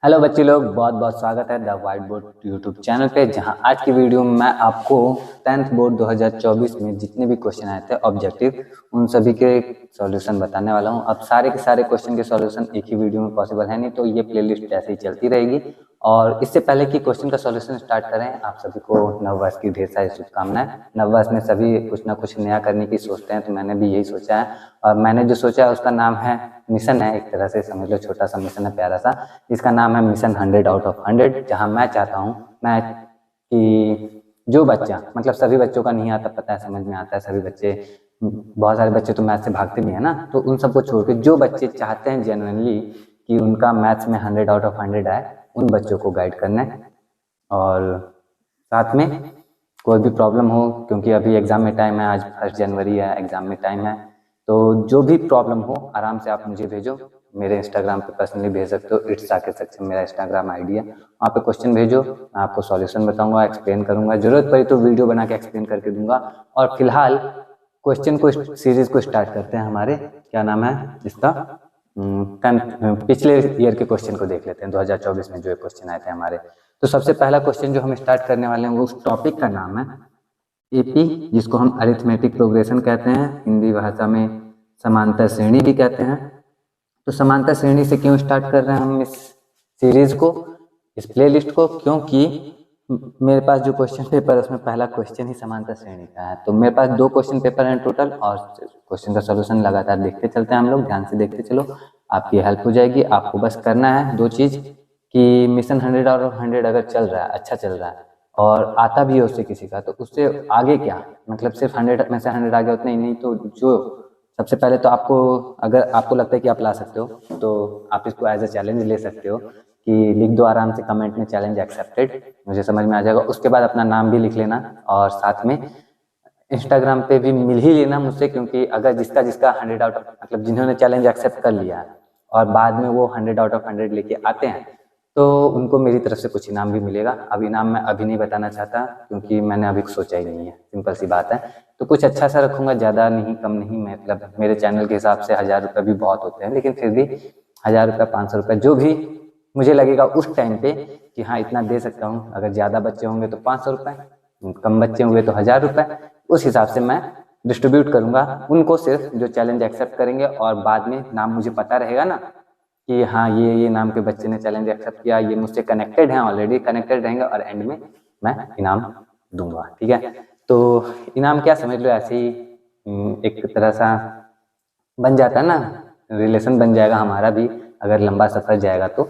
Hello बच्चे लोग, बहुत बहुत स्वागत है the white board YouTube channel पे। जहां आज की वीडियो में मैं आपको 10th बोर्ड 2024 में जितने भी क्वेश्चन आए थे ऑब्जेक्टिव, उन सभी के सॉल्यूशन बताने वाला हूं। अब सारे के सारे क्वेश्चन के सॉल्यूशन एक ही वीडियो में पॉसिबल है नहीं, तो ये प्लेलिस्ट ऐसे ही चलती रहेगी। और इससे पहले कि क्वेश्चन का सॉल्यूशन स्टार्ट करें, आप सभी को नववर्ष की ढेर सारी शुभकामनाएं। नववर्ष में सभी कुछ ना कुछ नया करने की सोचते हैं, तो मैंने भी यही सोचा है। और मैंने जो सोचा है उसका नाम है मिशन है, एक तरह से समझ लो छोटा सा मिशन है, प्यारा सा। इसका नाम है मिशन 100 आउट ऑफ 100। जहां मैं चाहता हूं मैं कि जो बच्चा, मतलब सभी बच्चों का नहीं आता, पता है, समझ में आता है, सभी बच्चे, बहुत सारे बच्चे तो मैथ से भागते भी है ना, तो उन सबको छोड़ के जो बच्चे चाहते हैं जेन्युइनली कि उनका मैथ्स में 100 आउट ऑफ 100 आए, उन बच्चों को गाइड करना है। और साथ में कोई भी प्रॉब्लम हो, क्योंकि अभी एग्जाम में टाइम है, आज 1 जनवरी है, एग्जाम में टाइम है, तो जो भी प्रॉब्लम हो आराम से आप मुझे भेजो। मेरे इंस्टाग्राम पे पर्सनली भेज सकते हो, इट्स साकेत सक्षम मेरा इंस्टाग्राम आईडी है। वहाँ पे क्वेश्चन भेजो, मैं आपको सॉल्यूशन बताऊंगा, एक्सप्लेन करूंगा, जरूरत पड़ी तो वीडियो बना के एक्सप्लेन करके दूंगा। और फिलहाल क्वेश्चन को, सीरीज को स्टार्ट करते हैं। हमारे क्या नाम है इसका, पिछले ईयर के क्वेश्चन को देख लेते हैं, 2024 में जो क्वेश्चन आए थे हमारे। तो सबसे पहला क्वेश्चन जो हम स्टार्ट करने वाले हैं, उस टॉपिक का नाम है एपी, जिसको हम अरिथमेटिक प्रोग्रेशन कहते हैं, हिंदी भाषा में समांतर श्रेणी भी कहते हैं। तो समांतर श्रेणी से क्यों स्टार्ट कर रहे हैं हम इस सीरीज को, इस प्लेलिस्ट को? क्योंकि मेरे पास जो क्वेश्चन पेपर है उसमें पहला क्वेश्चन ही समांतर श्रेणी का है। तो मेरे पास 2 क्वेश्चन पेपर हैं टोटल, और क्वेश्चन का सॉल्यूशन लगातार देखते चलते हैं हम लोग, ध्यान से देखते चलो, आपकी हेल्प हो जाएगी। आपको बस करना है 2 चीज़ कि मिशन 100 और 100 अगर चल रहा है, अच्छा चल रहा है, और आता भी है उससे किसी का, तो उससे आगे क्या, मतलब सिर्फ 100 में से 100 आ गया उतना ही नहीं, तो जो सबसे पहले तो आपको, अगर आपको लगता है कि आप ला सकते हो, तो आप इसको एज ए चैलेंज ले सकते हो कि लिख दो आराम से कमेंट में चैलेंज एक्सेप्टेड, मुझे समझ में आ जाएगा। उसके बाद अपना नाम भी लिख लेना, और साथ में इंस्टाग्राम पे भी मिल ही लेना मुझसे, क्योंकि अगर जिसका जिसका 100 आउट ऑफ, मतलब जिन्होंने चैलेंज एक्सेप्ट कर लिया है और बाद में वो 100 आउट ऑफ 100 लेके आते हैं, तो उनको मेरी तरफ से कुछ इनाम भी मिलेगा। अब इनाम मैं अभी नहीं बताना चाहता, क्योंकि मैंने अभी सोचा ही नहीं है, सिंपल सी बात है। तो कुछ अच्छा सा रखूंगा, ज़्यादा नहीं, कम नहीं, मतलब मेरे चैनल के हिसाब से 1000 रुपये भी बहुत होते हैं, लेकिन फिर भी 1000 रुपये, 500 रुपये, जो भी मुझे लगेगा उस टाइम पे कि हाँ इतना दे सकता हूँ। अगर ज़्यादा बच्चे होंगे तो 500 रुपये, कम बच्चे होंगे तो 1000 रुपये, उस हिसाब से मैं डिस्ट्रीब्यूट करूंगा उनको, सिर्फ जो चैलेंज एक्सेप्ट करेंगे। और बाद में नाम मुझे पता रहेगा ना कि हाँ ये नाम के बच्चे ने चैलेंज एक्सेप्ट किया, ये मुझसे कनेक्टेड हैं, ऑलरेडी कनेक्टेड रहेंगे, और एंड में मैं इनाम दूंगा, ठीक है। तो इनाम क्या, समझ लो ऐसे ही एक तरह सा बन जाता है ना, रिलेशन बन जाएगा हमारा भी, अगर लंबा सफर जाएगा तो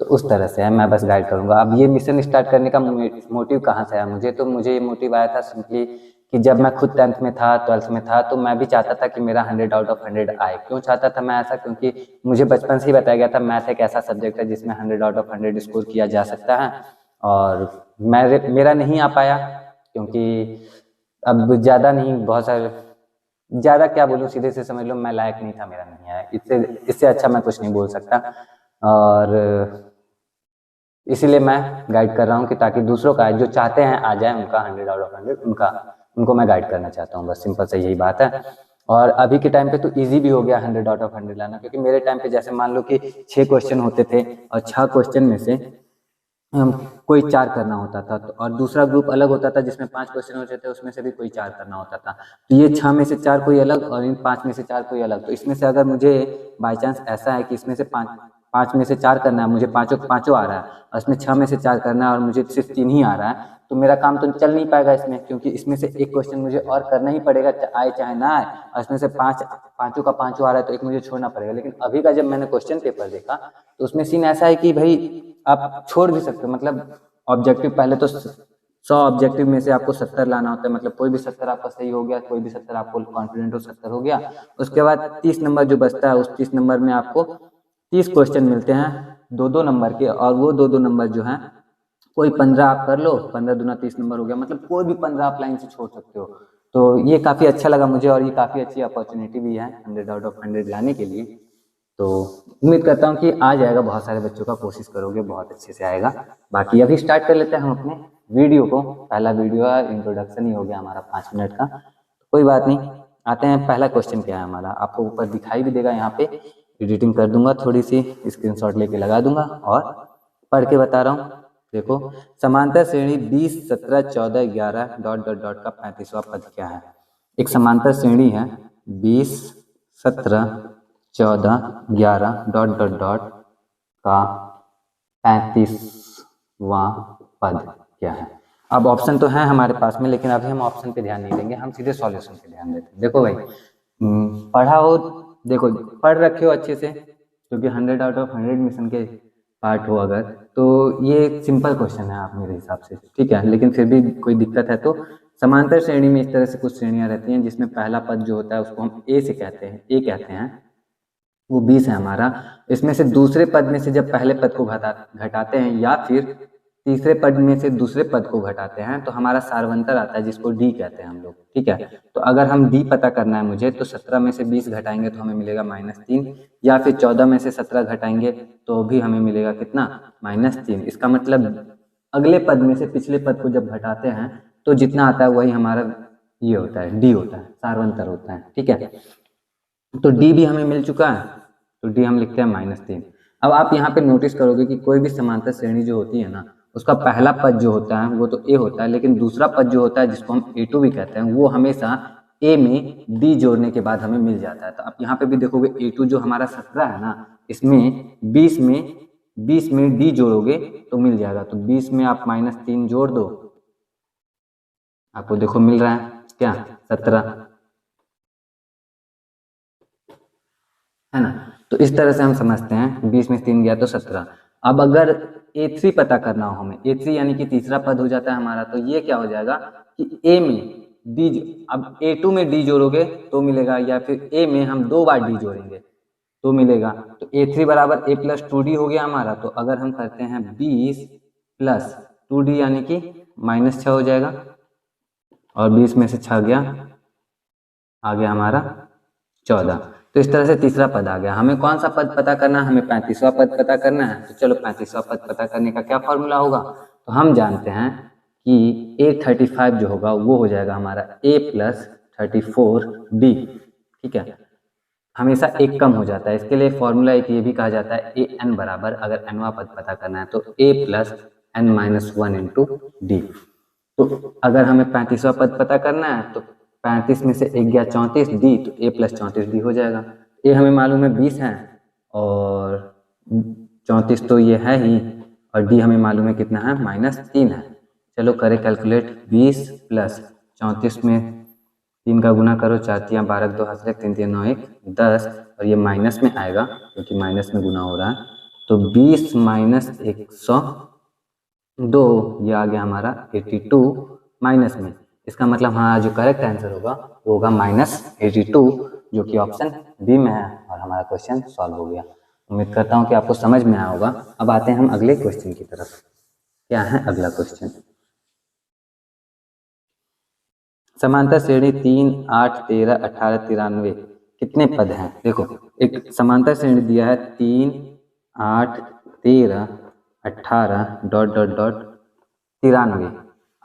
उस तरह से है, मैं बस गाइड करूंगा। अब ये मिशन स्टार्ट करने का मोटिव कहाँ से आया मुझे, तो मुझे ये मोटिव आया था सिंपली कि जब मैं खुद 10th में था, 12th में था, तो मैं भी चाहता था कि मेरा 100 आउट ऑफ 100 आए। क्यों चाहता था मैं ऐसा, क्योंकि मुझे बचपन से ही बताया गया था मैथ एक ऐसा सब्जेक्ट है जिसमें 100 आउट ऑफ 100 स्कोर किया जा सकता है, और मेरा नहीं आ पाया, क्योंकि अब ज़्यादा नहीं, बहुत सारे, ज़्यादा क्या बोलूँ, सीधे से समझ लो मैं लायक नहीं था, मेरा नहीं आया। इससे अच्छा मैं कुछ नहीं बोल सकता, और इसीलिए मैं गाइड कर रहा हूँ कि ताकि दूसरों का जो चाहते हैं आ जाए, उनका 100 आउट ऑफ 100 उनको मैं गाइड करना चाहता हूँ, बस सिंपल से यही बात है। और अभी के टाइम पे तो इजी भी हो गया 100 आउट ऑफ 100 लाना, क्योंकि मेरे टाइम पे जैसे मान लो कि 6 क्वेश्चन होते थे, और 6 क्वेश्चन में से कोई 4 करना होता था, तो और दूसरा ग्रुप अलग होता था जिसमें 5 क्वेश्चन होते थे, उसमें से भी कोई 4 करना होता था। तो ये 6 में से 4 कोई अलग, और इन 5 में से 4 कोई अलग। तो इसमें से अगर मुझे बाई चांस ऐसा है कि इसमें से 5 में से 4 करना है, मुझे पाँचों आ रहा है, और इसमें 6 में से 4 करना है और मुझे सिर्फ 3 ही आ रहा है, तो मेरा काम तो चल नहीं पाएगा इसमें, क्योंकि इसमें से एक क्वेश्चन मुझे और करना ही पड़ेगा, आए चाहे ना आए। और इसमें से पाँचों का पाँचों आ रहा है, तो एक मुझे छोड़ना पड़ेगा। लेकिन अभी का जब मैंने क्वेश्चन पेपर देखा, तो उसमें सीन ऐसा है कि भाई आप छोड़ भी सकते हो, मतलब ऑब्जेक्टिव पहले तो 100 ऑब्जेक्टिव में से आपको 70 लाना होता है, मतलब कोई भी 70 आपका सही हो गया, कोई भी 70 आपको कॉन्फिडेंट हो 70 हो गया। उसके बाद 30 नंबर जो बचता है, उस 30 नंबर में आपको 30 क्वेश्चन मिलते हैं 2-2 नंबर के, और वो 2-2 नंबर जो हैं, कोई 15 आप कर लो, 15 दूना 30 नंबर हो गया, मतलब कोई भी 15 आप लाइन से छोड़ सकते हो। तो ये काफ़ी अच्छा लगा मुझे, और ये काफ़ी अच्छी अपॉर्चुनिटी भी है 100 आउट ऑफ 100 लाने के लिए। तो उम्मीद करता हूँ कि आ जाएगा, बहुत सारे बच्चों का कोशिश करोगे, बहुत अच्छे से आएगा। बाकी अभी स्टार्ट कर लेते हैं हम अपने वीडियो को। पहला वीडियो है, इंट्रोडक्शन ही हो गया हमारा 5 मिनट का, कोई बात नहीं। आते हैं, पहला क्वेश्चन क्या है हमारा, आपको ऊपर दिखाई भी देगा, यहाँ पे एडिटिंग कर दूंगा, थोड़ी सी स्क्रीनशॉट लेके लगा दूंगा, और पढ़ के बता रहा हूँ। देखो, समांतर श्रेणी 20, 17, 14, 11 डॉट डॉट डॉट का 35वां पद क्या है। एक समांतर श्रेणी है 20, 17, 14, 11 डॉट डॉट डॉट का 35वां पद क्या है। अब ऑप्शन तो है हमारे पास में, लेकिन अभी हम ऑप्शन पे ध्यान नहीं देंगे, हम सीधे सॉल्यूशन पे ध्यान देते हैं। देखो भाई, पढ़ा हो, देखो पढ़ रखे हो अच्छे से, क्योंकि 100 आउट ऑफ 100 मिशन के पार्ट हो अगर, तो ये सिंपल क्वेश्चन है आप मेरे हिसाब से, ठीक है। लेकिन फिर भी कोई दिक्कत है तो समांतर श्रेणी में इस तरह से कुछ श्रेणियां रहती हैं जिसमें पहला पद जो होता है उसको हम ए से कहते हैं, ए कहते हैं, वो 20 है हमारा। इसमें से दूसरे पद में से जब पहले पद को घटाते हैं या फिर तीसरे पद में से दूसरे पद को घटाते हैं तो हमारा सार्वंतर आता है, जिसको डी कहते हैं हम लोग, ठीक है। तो अगर हम डी पता करना है मुझे, तो 17 में से 20 घटाएंगे तो हमें मिलेगा -3, या फिर 14 में से 17 घटाएंगे तो भी हमें मिलेगा कितना, -3। इसका मतलब अगले पद में से पिछले पद को जब घटाते हैं तो जितना आता है वही हमारा ये होता है, डी होता है, सार्वंतर होता है, ठीक है। तो डी भी हमें मिल चुका है, तो डी हम लिखते हैं -3। अब आप यहाँ पे नोटिस करोगे कि कोई भी समांतर श्रेणी जो होती है ना, उसका पहला पद जो होता है वो तो ए होता है, लेकिन दूसरा पद जो होता है जिसको हम A2 भी कहते हैं, वो हमेशा ए में डी जोड़ने के बाद हमें मिल जाता है। तो आप यहाँ पे भी देखोगे A2 जो हमारा 17 है ना, इसमें 20 में डी जोड़ोगे तो मिल जाएगा। तो 20 में आप -3 जोड़ दो, आपको देखो मिल रहा है क्या, 17, है ना। तो इस तरह से हम समझते हैं, 20 में 3 गया तो 17। अब अगर A3 पता करना हो हमें, A3 यानी कि तीसरा पद हो जाता है हमारा, तो ये क्या हो जाएगा कि A में D, अब A2 में D जोड़ोगे तो मिलेगा, या फिर A में हम 2 बार D जोड़ेंगे तो मिलेगा। तो A3 बराबर A प्लस 2D हो गया हमारा। तो अगर हम करते हैं 20 प्लस 2D यानी कि -6 हो जाएगा, और 20 में से 6 गया, आ गया हमारा 14। तो इस तरह से तीसरा पद आ गया। हमें कौन सा पद पता करना है, हमें 35वां पद पता करना है। तो चलो 35वां पद पता करने का क्या फॉर्मूला होगा, तो हम जानते हैं कि A35 जो होगा वो हो जाएगा हमारा A प्लस 34D, ठीक है। हमेशा एक कम हो जाता है, इसके लिए फॉर्मूला एक ये भी कहा जाता है AN बराबर, अगर nवां पद पता करना है तो A plus n-1 into D. तो अगर हमें 35वां पद पता करना है तो 35 में से 1 गया 34 डी, तो A प्लस 34 डी हो जाएगा। A हमें मालूम है 20 है, और 34 तो ये है ही, और डी हमें मालूम है कितना है, -3 है। चलो करें कैलकुलेट, 20 प्लस 34 में 3 का गुना करो, 4 3 12, 2 हाथ 3 3 9 1 10, और ये माइनस में आएगा क्योंकि माइनस में गुना हो रहा है। तो 20 माइनस 102, ये आ गया हमारा 82 माइनस में। इसका मतलब हमारा जो करेक्ट आंसर होगा वो होगा -82, जो कि ऑप्शन बी में है, और हमारा क्वेश्चन सॉल्व हो गया। उम्मीद करता हूँ कि आपको समझ में आया होगा। अब आते हैं हम अगले क्वेश्चन की तरफ। क्या है अगला क्वेश्चन, समांतर श्रेणी 3, 8, 13, 18, 93 कितने पद हैं। देखो, एक समांतर श्रेणी दिया है 3, 8, 13, 18 डॉट डॉट डॉट 93।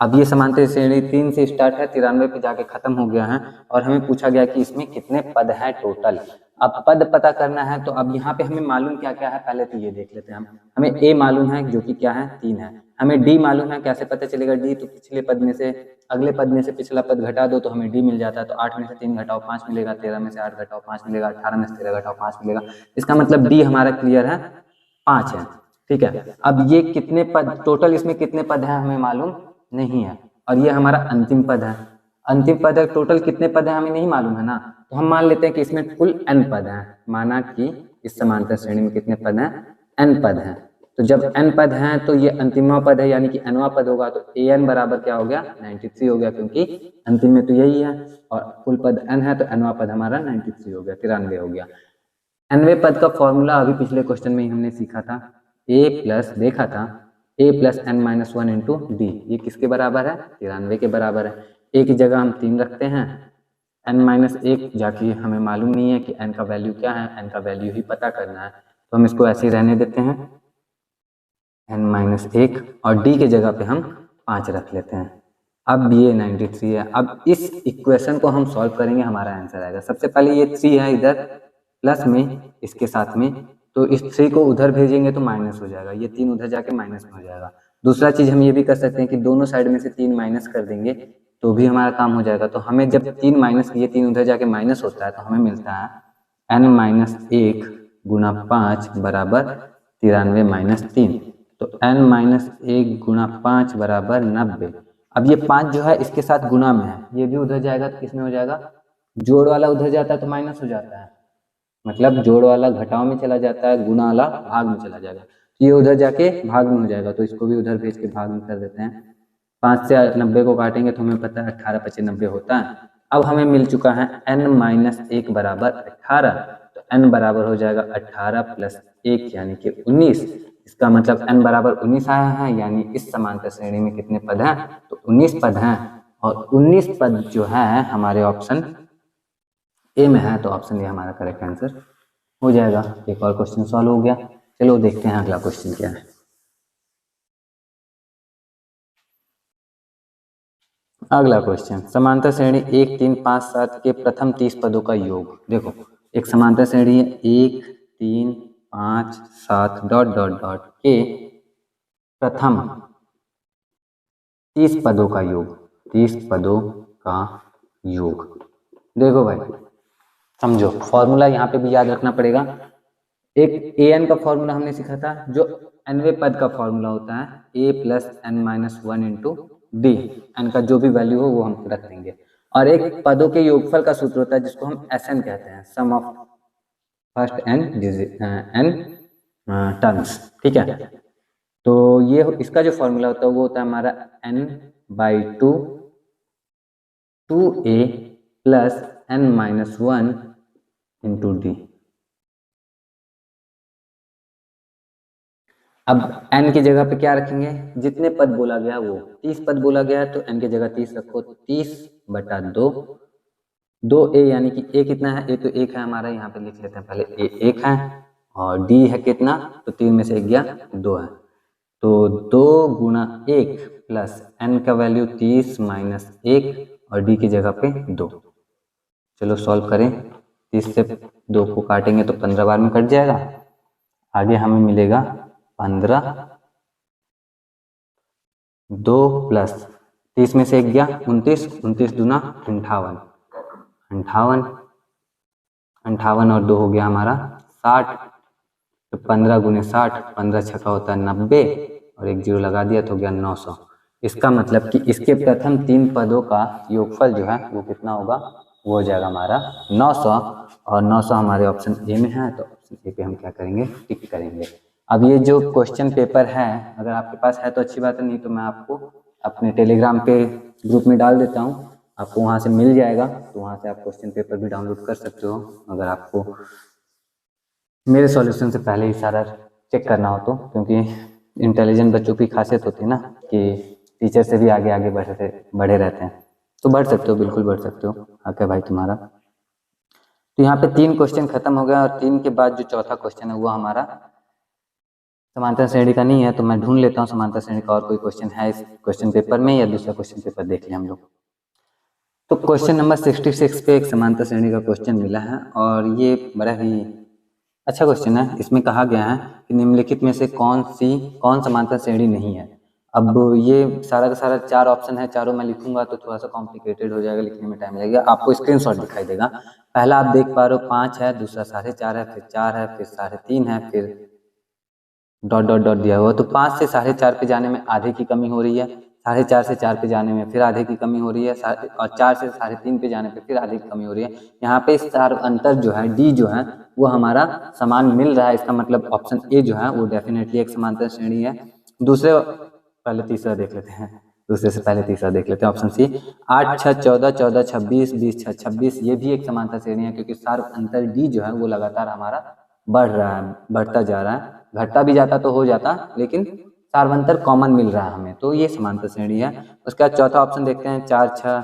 अब ये समांतर श्रेणी 3 से स्टार्ट है, 93 पे जाके खत्म हो गया है, और हमें पूछा गया कि इसमें कितने पद हैं टोटल। अब पद पता करना है, तो अब यहाँ पे हमें मालूम क्या क्या है, पहले तो ये देख लेते हैं हम। हमें A मालूम है जो कि क्या है, 3 है। हमें D मालूम है, कैसे पता चलेगा D, तो पिछले पद में से अगले पद में से पिछला पद घटा दो तो हमें D मिल जाता है। तो 8 में से 3 घटाओ 5 मिलेगा, 13 में से 8 घटाओ 5 मिलेगा, 18 में से 13 घटाओ 5 मिलेगा। इसका मतलब D हमारा क्लियर है, 5 है, ठीक है। अब ये कितने पद टोटल, इसमें कितने पद हैं हमें मालूम नहीं है, और ये हमारा अंतिम पद है। अंतिम पद है, टोटल कितने पद हैं हमें नहीं मालूम है ना, तो हम मान लेते हैं कि इसमें कुल n पद हैं। माना कि इस समांतर श्रेणी में कितने पद हैं, n पद हैं। तो जब n पद हैं तो ये अंतिमवां पद है, यानी कि nवां पद होगा। तो an बराबर क्या हो गया, 93 हो गया, क्योंकि अंतिम में तो यही है, और कुल पद n है, तो nवां पद हमारा 93 हो गया, 93 हो गया। nवें पद का फॉर्मूला अभी पिछले क्वेश्चन में ही हमने सीखा था, a प्लस देखा था A plus n-1 into D. ये किसके बराबर है, 93 के बराबर है। A की जगह हम 3 रखते हैं, n-1 जाके हमें मालूम नहीं है कि n का वैल्यू क्या है, n का वैल्यू ही पता करना है, तो हम इसको ऐसे ही रहने देते हैं n-1, और d के जगह पे हम 5 रख लेते हैं। अब ये 93 है। अब इस इक्वेशन को हम सॉल्व करेंगे, हमारा आंसर आएगा। सबसे पहले ये 3 है इधर प्लस में इसके साथ में, तो इस 3 को उधर भेजेंगे तो माइनस हो जाएगा, ये 3 उधर जाके माइनस में हो जाएगा। दूसरा चीज हम ये भी कर सकते हैं कि दोनों साइड में से 3 माइनस कर देंगे तो भी हमारा काम हो जाएगा। तो हमें जब 3 माइनस, ये 3 उधर जाके माइनस होता है तो हमें मिलता है n-1 गुना 5 बराबर 93 माइनस 3। तो n-1 गुना 5 बराबर 90। अब ये 5 जो है इसके साथ गुना में है, ये भी उधर जाएगा तो किस में हो जाएगा, जोड़ वाला उधर जाता है तो माइनस हो जाता है, मतलब जोड़ वाला घटाव में चला जाता है, गुना वाला भाग में चला जाएगा। ये उधर जाके भाग में हो जाएगा तो इसको भी उधर भेज के भाग में कर देते हैं। 5 से 90 को काटेंगे तो हमें पता है 18 × 5 = 90 होता है। अब हमें मिल चुका है n-1 बराबर 18। तो n बराबर हो जाएगा 18 + 1 यानी कि 19। इसका मतलब n बराबर 19 आया है, यानी इस समांतर श्रेणी में कितने पद हैं, तो 19 पद हैं। और 19 पद जो है हमारे ऑप्शन ए में है, तो ऑप्शन ए हमारा करेक्ट आंसर हो जाएगा। एक और क्वेश्चन सॉल्व हो गया। चलो देखते हैं अगला क्वेश्चन क्या है। अगला क्वेश्चन, समांतर श्रेणी 1, 3, 5, 7 के प्रथम 30 पदों का योग। देखो एक समांतर श्रेणी है 1, 3, 5, 7 ... के प्रथम 30 पदों का योग, 30 पदों का योग। देखो भाई समझो, फॉर्मूला यहाँ पे भी याद रखना पड़ेगा। एक an का फॉर्मूला हमने सीखा था, जो nवें पद का फॉर्मूला होता है a + n-1 × d। n का जो भी वैल्यू हो वो हम रख देंगे। और एक पदों के योगफल का सूत्र होता है जिसको हम SN कहते हैं, सम ऑफ फर्स्ट n टर्म्स। ठीक है, तो ये इसका जो फॉर्मूला होता है वो होता है हमारा n/2 2a + n-1 × d। अब n की जगह पे क्या रखेंगे, जितने पद बोला गया वो 30 पद बोला गया है तो n की जगह 30 रखो, 30/2 2a यानी कि a कितना है, a तो 1 है हमारा, यहाँ पे लिख लेते हैं पहले a 1 है, और d है कितना, तो 3 में से 1 गया 2 है, तो 2 × 1 + n का वैल्यू 30 - 1 और d की जगह पे 2। चलो सॉल्व करें, 30 से 2 को काटेंगे तो 15 बार में कट जाएगा। आगे हमें मिलेगा 15, 2 + 30 में से 1 गया 29, 29 दूना 58, 58, 58 और 2 हो गया हमारा 60। तो 15 × 60, 15 छक्का होता है 90 और 1 0 लगा दिया तो हो गया 900। इसका मतलब कि इसके प्रथम 3 पदों का योगफल जो है वो कितना होगा, वो हो जाएगा हमारा 900। और 900 हमारे ऑप्शन ए में है, तो ऑप्शन ए पे हम क्या करेंगे, टिक करेंगे। अब ये जो क्वेश्चन पेपर है अगर आपके पास है तो अच्छी बात है, नहीं तो मैं आपको अपने टेलीग्राम पे ग्रुप में डाल देता हूँ, आपको वहाँ से मिल जाएगा, तो वहाँ से आप क्वेश्चन पेपर भी डाउनलोड कर सकते हो अगर आपको मेरे सॉल्यूशन से पहले ही सारा चेक करना हो तो। क्योंकि इंटेलिजेंट बच्चों की खासियत होती है ना कि टीचर से भी आगे आगे बढ़े रहते हैं, तो बढ़ सकते हो, बिल्कुल बढ़ सकते हो, हक है भाई तुम्हारा। तो यहाँ पे 3 क्वेश्चन खत्म हो गया और 3 के बाद जो चौथा क्वेश्चन है वो हमारा समांतर श्रेणी का नहीं है, तो मैं ढूंढ लेता हूँ समांतर श्रेणी का और कोई क्वेश्चन है इस क्वेश्चन पेपर में, या दूसरा क्वेश्चन पेपर देख लें हम लोग। तो क्वेश्चन नंबर 66 पे एक समांतर श्रेणी का क्वेश्चन मिला है और ये बड़ा ही अच्छा क्वेश्चन है। इसमें कहा गया है कि निम्नलिखित में से कौन समांतर श्रेणी नहीं है। अब ये सारा का सारा 4 ऑप्शन है, चारों मैं लिखूंगा तो थोड़ा सा कॉम्प्लिकेटेड हो जाएगा, लिखने में टाइम लगेगा। आपको स्क्रीनशॉट दिखाई देगा, पहला आप देख पा रहे हो 5 है, दूसरा 4.5 है, फिर 4 है, फिर 3.5 है, फिर ... दिया हुआ। तो 5 से 4.5 पे जाने में आधे की कमी हो रही है, 4.5 से 4 पे जाने में फिर आधे की कमी हो रही है, और 4 से 3.5 पे जाने पे फिर आधे की कमी हो रही है। यहाँ पे स्टार अंतर जो है डी जो है वो हमारा समान मिल रहा है, इसका मतलब ऑप्शन ए जो है वो डेफिनेटली एक समांतर श्रेणी है। पहले तीसरा देख लेते हैं, दूसरे से पहले तीसरा देख लेते हैं, ऑप्शन सी 8, 6, 14, 14, 26, 20, 6, 26, ये भी एक समांतर श्रेणी है क्योंकि सार अंतर डी जो है वो लगातार हमारा बढ़ रहा है, बढ़ता जा रहा है, घटता भी जाता तो हो जाता लेकिन सार्वंतर कॉमन मिल रहा है हमें, तो ये समांतर श्रेणी है। उसके बाद चौथा ऑप्शन देखते हैं, 4, 6,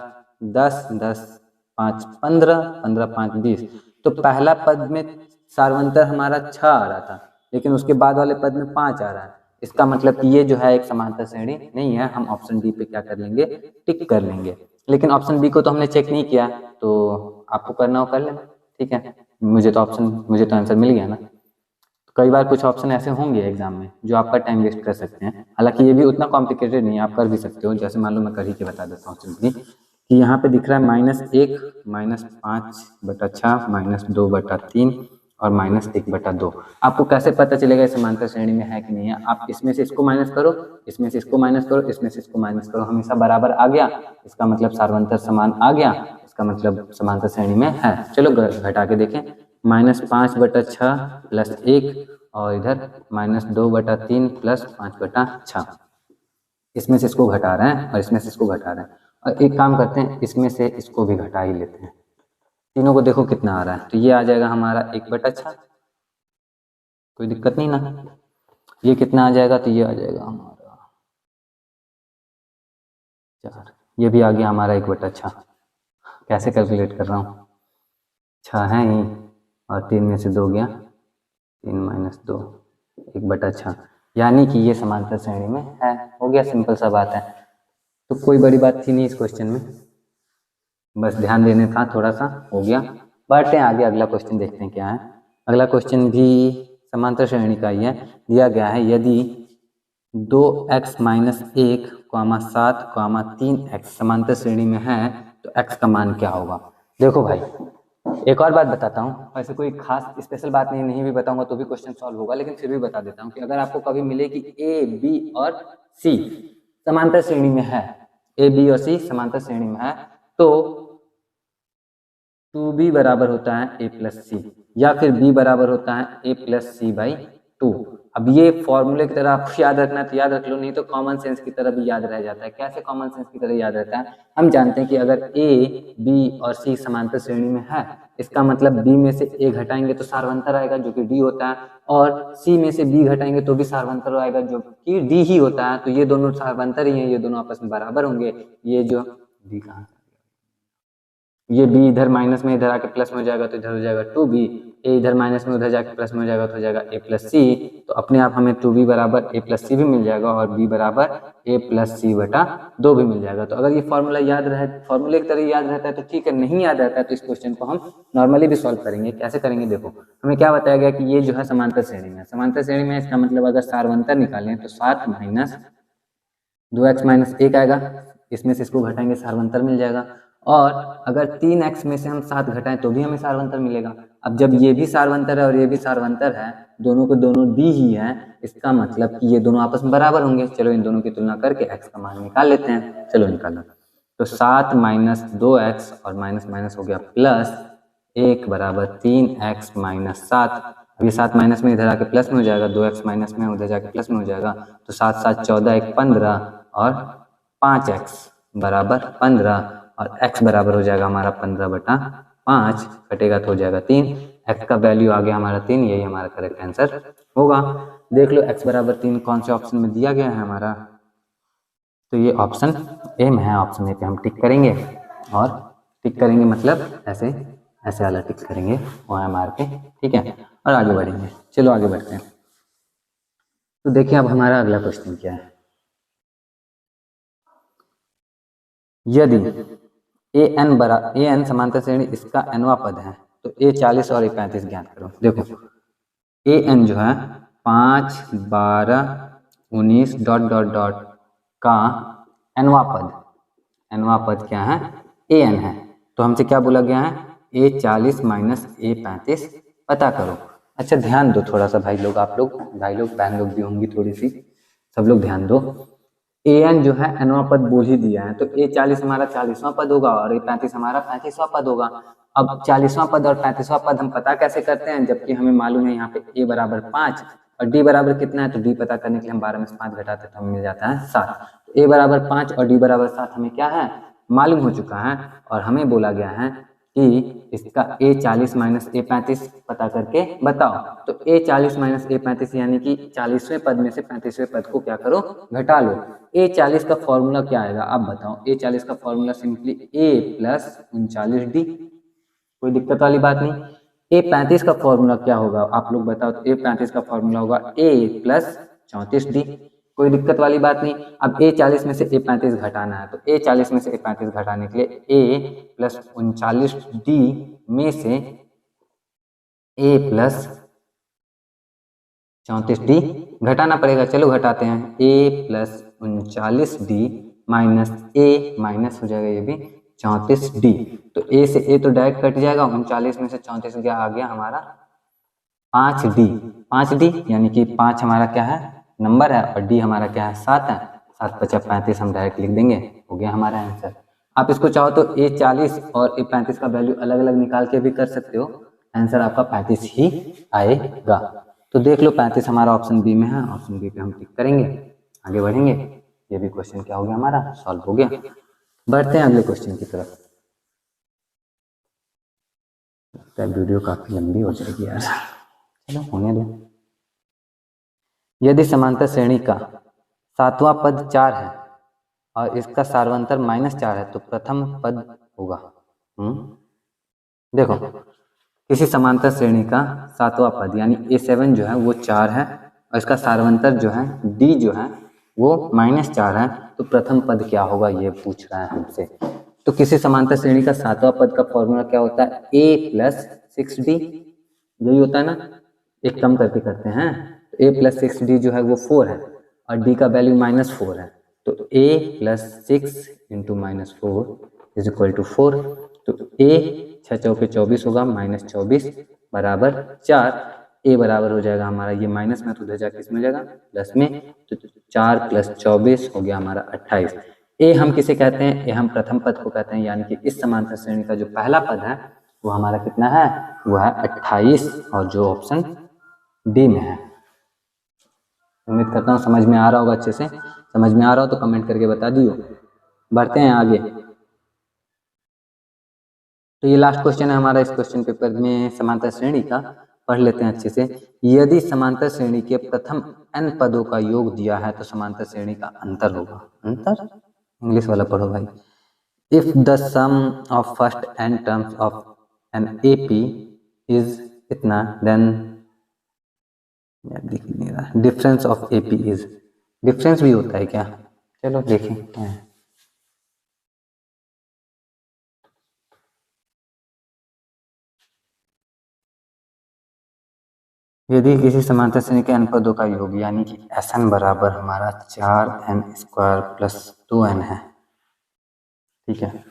10, 10, 5, 15, 15, 5, 20। तो पहला पद में सार्वंतर हमारा 6 आ रहा था लेकिन उसके बाद वाले पद में 5 आ रहा है, इसका मतलब कि ये जो है एक समांतर श्रेणी नहीं है। हम ऑप्शन डी पे क्या कर लेंगे, टिक कर लेंगे। लेकिन ऑप्शन बी को तो हमने चेक नहीं किया, तो आपको करना हो कर लेना, ठीक है। मुझे तो आंसर मिल गया ना। कई बार कुछ ऑप्शन ऐसे होंगे एग्जाम में जो आपका टाइम वेस्ट कर सकते हैं, हालांकि ये भी उतना कॉम्प्लिकेटेड नहीं है, आप कर भी सकते हो। जैसे मान लो मैं कर ही के बता देता हूँ सिंपली कि यहाँ पे दिख रहा है -1 -5/6 -2/3 और -1/2। आपको कैसे पता चलेगा समांतर श्रेणी में है कि नहीं है? आप इसमें से इसको माइनस करो, इसमें से इसको माइनस करो, इसमें से इसको माइनस करो, हमेशा बराबर आ गया, इसका मतलब सार्वंतर समान आ गया, इसका मतलब समांतर श्रेणी में है। चलो घटा के देखें, -5/6 + 1 और इधर -2/3 + 5/6। इसमें से इसको घटा रहे हैं और इसमें से इसको घटा रहे हैं, और एक काम करते हैं, इसमें से इसको भी घटा ही लेते हैं। तीनों को देखो कितना आ रहा है, तो ये आ जाएगा हमारा 1/6, कोई दिक्कत नहीं ना। ये कितना आ जाएगा, तो ये आ जाएगा हमारा 4, ये भी आ गया हमारा 1/6। कैसे कैलकुलेट कर रहा हूँ, 6 है ही और 3 में से 2 गया, 3 - 2 1/6, यानी कि ये समांतर श्रेणी में है। हो गया, सिंपल सा बात है। तो कोई बड़ी बात थी नहीं इस क्वेश्चन में, बस ध्यान देने था थोड़ा सा, हो गया। बढ़ते हैं आगे, अगला क्वेश्चन देखते हैं क्या है। अगला क्वेश्चन भी समांतर श्रेणी का ही है। दिया गया है यदि 2x - 1, 7, 3x समांतर श्रेणी में है तो x का मान क्या होगा। देखो भाई, एक और बात बताता हूँ, ऐसे कोई खास स्पेशल बात नहीं भी बताऊंगा तो भी क्वेश्चन सॉल्व होगा, लेकिन फिर भी बता देता हूँ कि अगर आपको कभी मिले कि A, B और C समांतर श्रेणी में है, A, B और C समांतर श्रेणी में है, तो 2b बराबर होता है a + c, या फिर b बराबर होता है a + c/2। अब ये फॉर्मूले की तरह आपको याद रखना है तो याद रख लो, नहीं तो कॉमन सेंस की तरह भी याद रह जाता है। कैसे कॉमन सेंस की तरह याद रहता है, हम जानते हैं कि अगर a, b और c समांतर श्रेणी में है, इसका मतलब b में से a घटाएंगे तो सार्वंतर आएगा जो कि d होता है, और c में से b घटाएंगे तो भी सार्वंतर आएगा जो कि d ही होता है। तो ये दोनों सार्वंतर ही हैं, ये दोनों आपस में बराबर होंगे। ये जो b कहाँ, ये b इधर माइनस में इधर आके प्लस में हो जाएगा तो इधर हो जाएगा 2b, a इधर माइनस में उधर जाके प्लस में हो जाएगा तो हो जाएगा a + c। तो अपने आप हमें 2b बराबर a + c भी मिल जाएगा और b बराबर a + c/2 भी मिल जाएगा। तो अगर ये फॉर्मूला याद रहे, फॉर्मूले की तरह याद रहता है तो ठीक है, नहीं याद रहता है तो इस क्वेश्चन को हम नॉर्मली भी सॉल्व करेंगे। कैसे करेंगे, देखो हमें क्या बताया गया कि ये जो है समांतर श्रेणी में, समांतर श्रेणी में इसका मतलब अगर सार्वंतर निकालें तो 7 - 2x - 1 आएगा, इसमें से इसको घटाएंगे सार्वंतर मिल जाएगा, और अगर 3x में से हम 7 घटाएं तो भी हमें सार्वंतर मिलेगा। अब जब ये भी सार्वंतर है और ये भी सार्वंतर है, दोनों को दोनों दी ही है, इसका मतलब कि ये दोनों आपस में बराबर होंगे। चलो इन दोनों की तुलना करके x का मान निकाल लेते हैं। चलो निकालो, तो 7 - 2x और माइनस माइनस हो गया प्लस 1 बराबर 3x - 7। अब ये 7 माइनस में इधर आके प्लस में हो जाएगा, 2x माइनस में उधर जाके प्लस में हो जाएगा, तो 7 - 7 = 14, 1 15 और 5x बराबर 15, और x बराबर हो जाएगा हमारा 15/5, कटेगा तो हो जाएगा 3। x का वैल्यू आ गया हमारा 3, यही हमारा करेक्ट आंसर होगा। देख लो x बराबर 3 कौन से ऑप्शन में दिया गया है हमारा, तो ये ऑप्शन ए में है। ऑप्शन ए पे हम टिक करेंगे, और टिक करेंगे मतलब ऐसे ऐसे वाला टिक करेंगे वहाँ मार के, ठीक है, और आगे बढ़ेंगे। चलो आगे बढ़ते हैं। तो देखिए अब हमारा अगला क्वेश्चन क्या है। यदि an समांतर श्रेणी इसका nवां पद है तो a 40 और a 35 ज्ञात करो। देखो an जो है 5, 12, 19 ... का nवां पद क्या है, an है। तो हमसे क्या बोला गया है, a 40 - a 35 पता करो। अच्छा ध्यान दो थोड़ा सा भाई लोग, आप लोग भाई लोग बहन लोग भी होंगी थोड़ी सी, सब लोग ध्यान दो। an जो है nवां पद बोल ही दिया है, तो a 40 हमारा 40वां पद होगा और a 35 हमारा 35वां पद होगा। अब 40वां पद और 35वां पद हम पता कैसे करते हैं, जबकि हमें मालूम है यहाँ पे a बराबर 5 और d बराबर कितना है, तो d पता करने के लिए हम 12 में से 5 घटाते तो हमें मिल जाता है 7। तो a बराबर 5 और d बराबर 7 हमें क्या है, मालूम हो चुका है, और हमें बोला गया है कि इसका a 40 - a 35 पता करके बताओ। तो a 40 - a 35 यानी कि 40वें पद में से 35वें पद को क्या करो, घटा लो। a 40 का फॉर्मूला क्या आएगा आप बताओ, a 40 का फॉर्मूला सिंपली a + 39d, कोई दिक्कत वाली बात नहीं। a 35 का फॉर्मूला क्या होगा आप लोग बताओ, तो a 35 का फॉर्मूला होगा a + 34d, कोई दिक्कत वाली बात नहीं। अब a 40 में से a 35 घटाना है, तो a 40 में से a 35 घटाने के लिए a + 39d में से a + 34D घटाना पड़ेगा, चलो घटाते हैं। A plus 39D minus A minus हो जाएगा ये भी 34D। तो A से A तो डायरेक्ट कट जाएगा, 39 में से 34 गया, आ गया हमारा 5D। 5D यानी कि 5 हमारा क्या है, नंबर है, और D हमारा क्या है, 7 है। 7 × 35 हम डायरेक्ट लिख देंगे, हो गया हमारा आंसर। आप इसको चाहो तो A40 और A35 का वैल्यू अलग अलग निकाल के भी कर सकते हो, आंसर आपका 35 ही आएगा। तो देख लो 35 हमारा ऑप्शन बी में है, ऑप्शन बी पे हम टिक करेंगे, आगे बढ़ेंगे। ये भी क्वेश्चन क्या हो गया, हमारा सॉल्व हो गया। बढ़ते हैं अगले क्वेश्चन की तरफ। लगता है वीडियो काफी लंबी हो जाएगी यार, चलो होने दो। यदि समांतर श्रेणी का 7वां पद 4 है और इसका सार्वंतर -4 है तो प्रथम पद होगा। देखो, किसी समांतर श्रेणी का 7वां पद यानी A7 जो है वो 4 है और इसका सार्वंतर जो है D जो है वो -4 है, तो प्रथम पद क्या होगा ये पूछ रहा है हमसे। तो किसी समांतर श्रेणी का 7वां पद का फॉर्मूला क्या होता है, A + 6D, यही होता है ना, एक कम करके करते हैं। तो A + 6D जो है वो 4 है और D का वैल्यू -4 है, तो A + 6 × -4 = 4। तो A 6 चौके 24 होगा, -24 बराबर 4। A बराबर हो जाएगा हमारा, ये माइनस में तो उधर जाके इसमें हो जाएगा प्लस में, तो 4 + 24 हो गया हमारा 28। ए हम किसे कहते हैं, ए हम प्रथम पद को कहते हैं, यानी कि इस समांतर श्रेणी का जो पहला पद है वो हमारा कितना है, वो है 28, और जो ऑप्शन डी में है। उम्मीद करता हूँ समझ में आ रहा होगा, अच्छे से समझ में आ रहा हो तो कमेंट करके बता दियो। बढ़ते हैं आगे। तो ये लास्ट क्वेश्चन है हमारा इस क्वेश्चन पेपर में समांतर श्रेणी का, पढ़ लेते हैं अच्छे से। यदि समांतर श्रेणी के प्रथम n पदों का योग दिया है तो समांतर श्रेणी का अंतर होगा। अंतर इंग्लिश वाला पढ़ो भाई। If the sum of first n terms of an AP is इतना, देन दिख नहीं रहा, difference of AP is, difference भी होता है क्या, चलो देखें क्या है। यदि किसी समांतर श्रेणी के n पदों का योग यानी कि Sn बराबर हमारा 4n² + 2n है, ठीक है।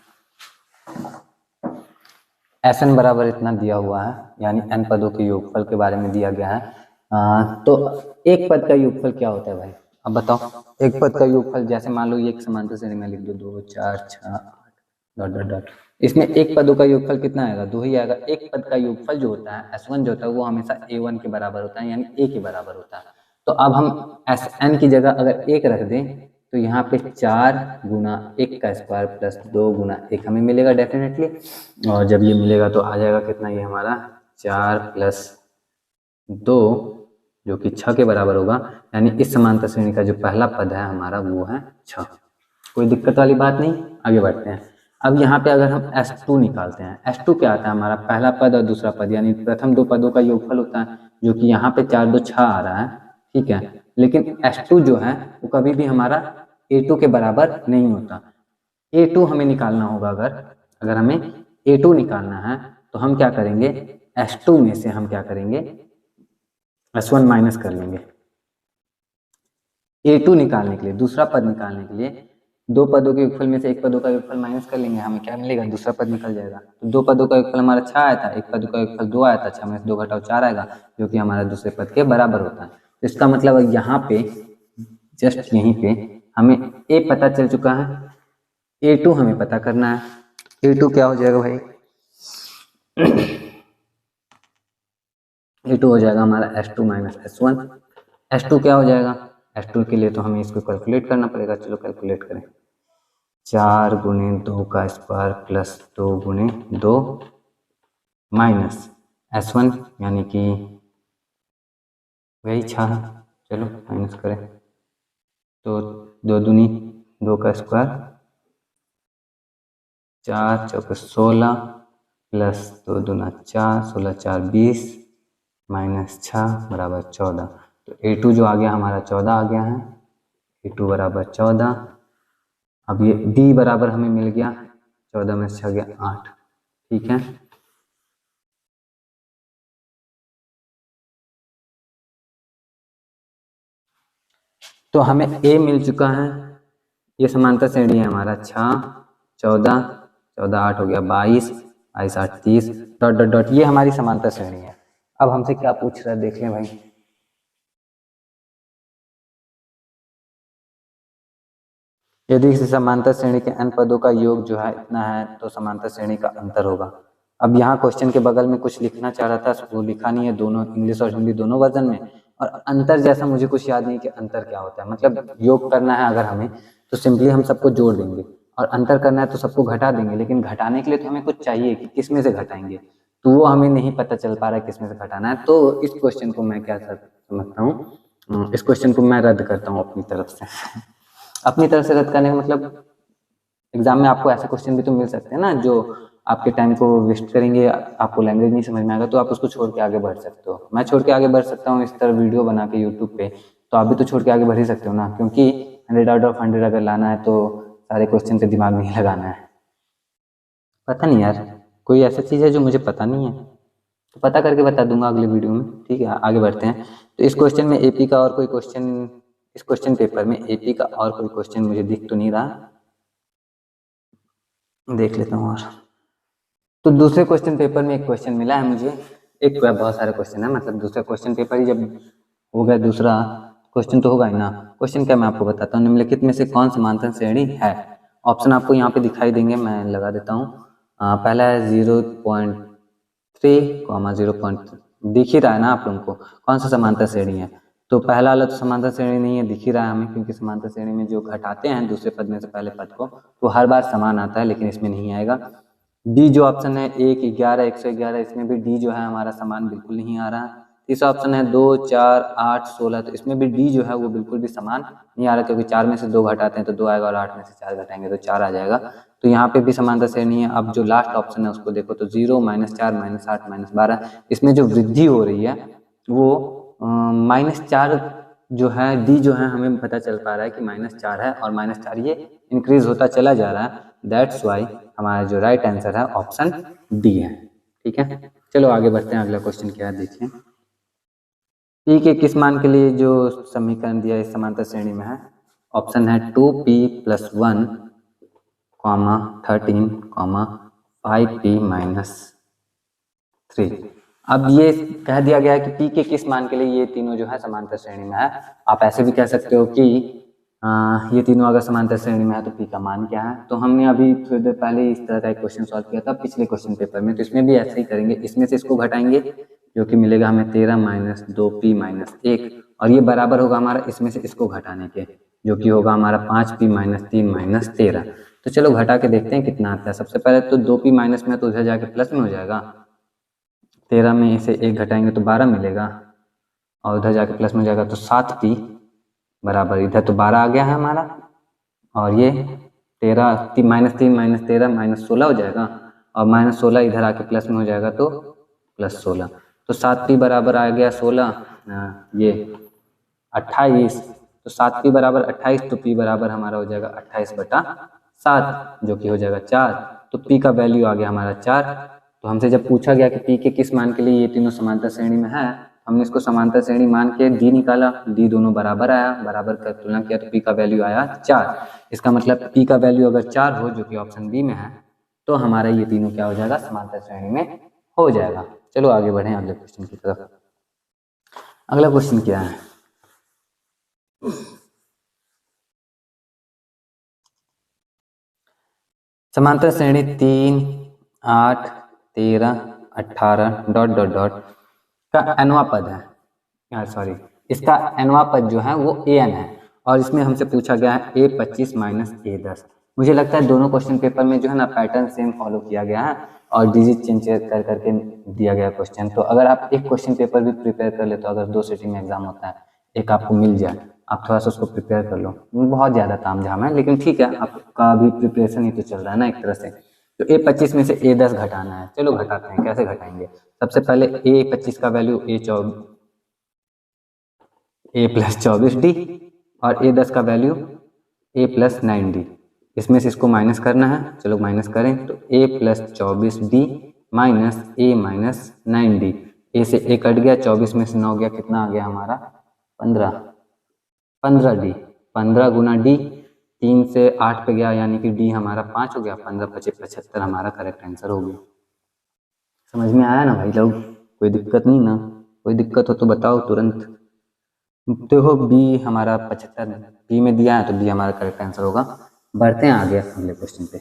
Sn बराबर इतना दिया हुआ है, यानी n पदों के योगफल के बारे में दिया गया है। तो एक पद का योगफल क्या होता है भाई, अब बताओ। एक पद का योगफल, जैसे मान लो ये एक समांतर श्रेणी में लिख दो, 2 4 6 8 ... इसमें एक पदों का योगफल कितना आएगा, 2 ही आएगा। एक पद का योगफल जो होता है S1 जो होता है वो हमेशा A1 के बराबर होता है, यानी A के बराबर होता है। तो अब हम Sn की जगह अगर 1 रख दें तो यहाँ पे 4 × 1 का स्क्वायर प्लस 2 × 1 हमें मिलेगा डेफिनेटली, और जब ये मिलेगा तो आ जाएगा कितना, ये हमारा 4 + 2 जो कि 6 के बराबर होगा, यानी इस समांतर श्रेणी का जो पहला पद है हमारा वो है 6। कोई दिक्कत वाली बात नहीं, आगे बढ़ते हैं। अब यहाँ पे अगर हम S2 निकालते हैं, S2 क्या आता है, हमारा पहला पद और दूसरा पद, यानी प्रथम 2 पदों का योगफल होता है, जो कि यहाँ पे 4 2 6 आ रहा है, ठीक है। लेकिन S2 जो है वो कभी भी हमारा A2 के बराबर नहीं होता। A2 हमें निकालना होगा, अगर हमें A2 निकालना है तो हम क्या करेंगे, S2 में से हम क्या करेंगे, S1 माइनस कर लेंगे। A2 निकालने के लिए, दूसरा पद निकालने के लिए 2 पदों के योगफल में से एक पदों का योगफल माइनस कर लेंगे, हमें क्या मिलेगा, दूसरा पद निकल जाएगा। तो 2 पदों का योगफल हमारा 6 आया था, एक पद का योगफल 2 आया था, 6 में से 2 घटाओ 4 आएगा, जो कि हमारा दूसरे पद के बराबर होता है। तो इसका मतलब यहाँ पे जस्ट यहीं पे हमें A पता चल चुका है, A2 हमें पता करना है। A2 क्या हो जाएगा भाई, A2 हो जाएगा हमारा S2 - S1। S2 क्या हो जाएगा, S2 के लिए तो हमें इसको कैलकुलेट करना पड़ेगा, चलो कैलकुलेट करें। 4 × 2 का स्क्वायर प्लस 2 × 2 माइनस S1 यानी कि वही 6, चलो माइनस करें तो 2 दूनी 2 का स्क्वायर, 4 चौके 16 प्लस 2 दूना 4, 16 4 20 माइनस 6 बराबर 14। तो A2 जो आ गया हमारा 14 आ गया है, A2 बराबर 14। अब ये D बराबर हमें मिल गया, 14 में से 6 गया 8, ठीक है। तो हमें ए मिल चुका है, ये समांतर श्रेणी है हमारा 6, 14, 14 8 हो गया 22, 22 8 30 डॉट डॉट डॉट, ये हमारी समांतर श्रेणी है। अब हमसे क्या पूछ रहा है देख लें भाई। यदि किसी समांतर श्रेणी के n पदों का योग जो है इतना है तो समांतर श्रेणी का अंतर होगा। अब यहाँ क्वेश्चन के बगल में कुछ लिखना चाह रहा था, वो लिखा नहीं है, दोनों इंग्लिश और हिंदी दोनों वर्जन में। और अंतर जैसा मुझे कुछ याद नहीं कि अंतर क्या होता है, मतलब योग करना है अगर हमें तो सिंपली हम सबको जोड़ देंगे, और अंतर करना है तो सबको घटा देंगे। लेकिन घटाने के लिए तो हमें कुछ चाहिए कि किस में से घटाएंगे, तो वो हमें नहीं पता चल पा रहा है किस में से घटाना है। तो इस क्वेश्चन को मैं क्या समझता हूँ, इस क्वेश्चन को मैं रद्द करता हूँ अपनी तरफ से। अपनी तरफ से रद्द करने का मतलब एग्जाम में आपको ऐसे क्वेश्चन भी तो मिल सकते हैं ना जो आपके टाइम को वेस्ट करेंगे, आपको लैंग्वेज नहीं समझ में आएगा तो आप उसको छोड़ के आगे बढ़ सकते हो। मैं छोड़ के आगे बढ़ सकता हूँ इस तरह वीडियो बना के यूट्यूब पे, तो आप भी तो छोड़ के आगे बढ़ ही सकते हो ना, क्योंकि 100 आउट ऑफ 100 अगर लाना है तो सारे क्वेश्चन पे दिमाग नहीं लगाना है। पता नहीं यार, कोई ऐसा चीज़ है जो मुझे पता नहीं है तो पता करके बता दूंगा अगले वीडियो में। ठीक है, आगे बढ़ते हैं। तो इस क्वेश्चन में एपी का और कोई क्वेश्चन, इस क्वेश्चन पेपर में एपी का और कोई क्वेश्चन मुझे दिख तो नहीं रहा, देख लेता हूँ। और तो दूसरे क्वेश्चन पेपर में एक क्वेश्चन मिला है मुझे, एक बहुत सारे क्वेश्चन है, मतलब दूसरा क्वेश्चन पेपर ही जब हो गया, दूसरा क्वेश्चन तो होगा ही ना। क्वेश्चन क्या मैं आपको बताता हूँ, निम्नलिखित में से कौन समांतर श्रेणी है। ऑप्शन आपको यहाँ पे दिखाई देंगे, मैं लगा देता हूँ। पहला है 0.3, 0.3 दिख ही रहा है ना आप लोगों को, कौन सा समांतर श्रेणी है। तो पहला वाला तो समांतर श्रेणी नहीं है, दिख ही रहा है हमें, क्योंकि समांतर श्रेणी में जो घटाते हैं दूसरे पद में से पहले पद को तो हर बार समान आता है, लेकिन इसमें नहीं आएगा। डी जो ऑप्शन है 1, 11, 111, इसमें भी डी जो है हमारा समान बिल्कुल नहीं आ रहा। तीसरा ऑप्शन है 2, 4, 8, 16, तो इसमें भी डी जो है वो बिल्कुल भी समान नहीं आ रहा, क्योंकि 4 में से 2 घटाते हैं तो 2 आएगा और 8 में से 4 घटाएंगे तो 4 आ जाएगा। तो यहाँ पे भी समांतर श्रेणी है। अब जो लास्ट ऑप्शन है उसको देखो तो 0, -4, -8, -12, इसमें जो वृद्धि हो रही है वो -4 जो है, डी जो है हमें पता चल पा रहा है कि -4 है और -4 ये इंक्रीज होता चला जा रहा है। दैट्स वाई हमारा जो राइट आंसर है ऑप्शन डी है। ठीक है, चलो आगे बढ़ते हैं। अगला क्वेश्चन क्या है देखिए। पी के किस मान के लिए जो समीकरण दिया इस समांतर श्रेणी में है, ऑप्शन है 2p + 1, 13, 5p - 3। अब ये कह दिया गया है कि पी के किस मान के लिए ये तीनों जो है समांतर श्रेणी में है। आप ऐसे भी कह सकते हो कि ये तीनों अगर समांतर श्रेणी में है तो पी का मान क्या है। तो हमने अभी थोड़ी देर पहले इस तरह का एक क्वेश्चन सॉल्व किया था पिछले क्वेश्चन पेपर में, तो इसमें भी ऐसे ही करेंगे। इसमें से इसको घटाएंगे जो कि मिलेगा हमें 13 - 2p - 1, और ये बराबर होगा हमारा इसमें से इसको घटाने के, जो कि होगा हमारा 5p - 3 - 13। तो चलो घटा के देखते हैं कितना आता है। सबसे पहले तो 2p माइनस में तो उधर जाके प्लस में हो जाएगा, 13 में से 1 घटाएंगे तो 12 मिलेगा, और उधर जाके प्लस में हो जाएगा तो 7p बराबर, इधर तो 12 आ गया है हमारा, और ये 13 -3 - 13 -16 हो जाएगा, और -16 इधर आके प्लस में हो जाएगा तो +16, तो 7p बराबर आ गया 16, ये 28, तो 7p बराबर 28, तो p बराबर हमारा हो जाएगा 28/7, जो कि हो जाएगा 4। तो p का वैल्यू आ गया हमारा 4। तो हमसे जब पूछा गया कि p के किस मान के लिए ये तीनों समांतर श्रेणी में है, हमने इसको समांतर श्रेणी मान के d निकाला, d दोनों बराबर आया, बराबर कर तुलना किया तो p का वैल्यू आया 4। इसका मतलब p का वैल्यू अगर 4 हो, जो कि ऑप्शन बी में है, तो हमारा ये तीनों क्या हो जाएगा, समांतर श्रेणी में हो जाएगा। चलो आगे बढ़े अगले क्वेश्चन की तरफ। अगला क्वेश्चन क्या है, समांतर श्रेणी 3, 8, 13, 18 डॉट डॉट डॉट का nवां पद है, सॉरी इसका nवां पद जो है वो an है, और इसमें हमसे पूछा गया है a25 - a10। मुझे लगता है दोनों क्वेश्चन पेपर में जो है ना पैटर्न सेम फॉलो किया गया है और डिजिट चेंज कर करके दिया गया क्वेश्चन। तो अगर आप एक क्वेश्चन पेपर भी प्रिपेयर कर ले, तो अगर 2 सिटिंग में एग्जाम होता है, एक आपको मिल जाए, आप थोड़ा सा उसको प्रिपेयर कर लो। बहुत ज़्यादा तामझाम है, लेकिन ठीक है, आपका भी प्रिपरेशन ही तो चल रहा है ना एक तरह से। तो a25 में से a10 घटाना है, चलो घटाते हैं। कैसे घटाएंगे, सबसे पहले a25 का वैल्यू a + 24d, और a10 का वैल्यू a + 9d। इसमें से इसको माइनस करना है, चलो माइनस करें। तो a + 24d - a - 9d, a से a कट गया, 24 में से 9 गया, कितना आ गया हमारा 15। 15D, 15 गुना D, 3 से 8 पे गया यानी कि D हमारा 5 हो गया, 15 25 75 हमारा करेक्ट आंसर हो गया। समझ में आया ना भाई लोग? कोई दिक्कत नहीं ना? कोई दिक्कत हो तो बताओ तुरंत। देखो B हमारा 75 B में दिया है तो B हमारा करेक्ट आंसर होगा। बढ़ते हैं आगे अगले क्वेश्चन पे।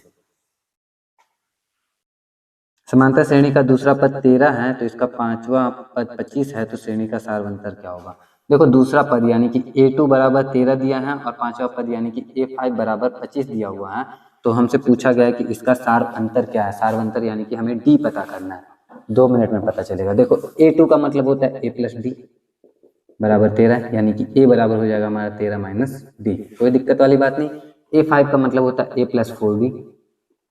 समांतर श्रेणी का दूसरा पद 13 है तो इसका पांचवा पद 25 है तो श्रेणी का सार्वंतर क्या होगा? देखो दूसरा पद यानी कि A2 बराबर 13 दिया है और पांचवा पद यानी कि A5 बराबर 25 दिया हुआ है, तो हमसे पूछा गया है कि इसका सार्वंतर क्या है। सार्वंतर यानी कि हमें D पता करना है, 2 मिनट में पता चलेगा। देखो A2 का मतलब होता है A प्लस D बराबर 13, यानी कि A बराबर हो जाएगा हमारा 13 माइनस D, कोई दिक्कत वाली बात नहीं। A5 का मतलब होता है A प्लस 4D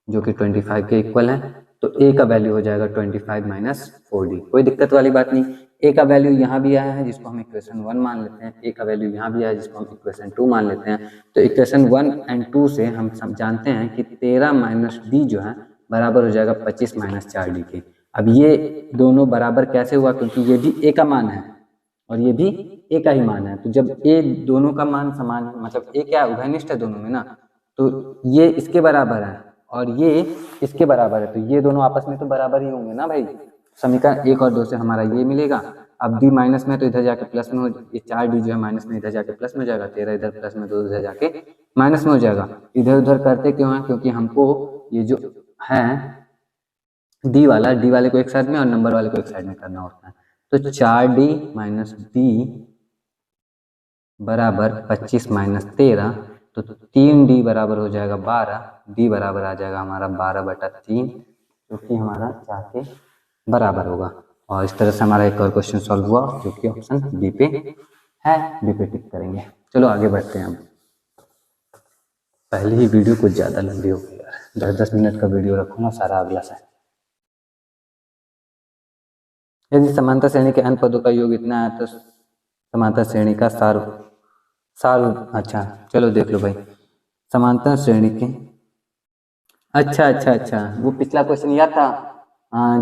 जो कि 25 के इक्वल है, तो A का वैल्यू हो जाएगा 25 माइनस 4D, कोई दिक्कत वाली बात नहीं। A का वैल्यू यहाँ भी आया है जिसको हम इक्वेशन 1 मान लेते हैं, A का वैल्यू यहाँ भी आया है जिसको हम इक्वेशन 2 मान लेते हैं। तो इक्वेशन 1 एंड 2 से हम जानते हैं कि 13 माइनस D जो है बराबर हो जाएगा 25 माइनस 4D के। अब ये दोनों बराबर कैसे हुआ? क्योंकि ये भी A का मान है और ये भी A का ही मान है, तो जब A दोनों का मान समान मतलब A क्या है, उभयनिष्ठ है दोनों में ना, तो ये इसके बराबर है और ये इसके बराबर है, तो ये दोनों आपस में तो बराबर ही होंगे ना भाई। समीकरण 1 और 2 से हमारा ये मिलेगा। अब D माइनस में तो इधर जाके प्लस में हो, ये 4D जो है माइनस में इधर जाके प्लस में हो जाएगा, 13 इधर प्लस में 2 इधर जाके माइनस में हो जाएगा। इधर उधर करते क्यों है? क्योंकि हमको ये जो है D वाले को एक साइड में और नंबर वाले को एक साइड में करना होता है। तो 4D माइनस D बराबर 25 माइनस 13, तो 3D बराबर हो जाएगा 12, D बराबर आ जाएगा हमारा 12/3 जो कि हमारा 4 के बराबर होगा। और इस तरह से हमारा एक और क्वेश्चन सॉल्व हुआ जो कि ऑप्शन बी पे है, बी पे टिक करेंगे। चलो आगे बढ़ते हैं। अब पहले ही वीडियो कुछ ज़्यादा लंबी हो गई यार, 10-10 मिनट का वीडियो रखूँगा सारा अगला से। यदि समांतर श्रेणी के n पदों का योग इतना है तो समांतर श्रेणी का सार अच्छा चलो देख लो भाई। समांतर श्रेणी के अच्छा वो पिछला क्वेश्चन याद था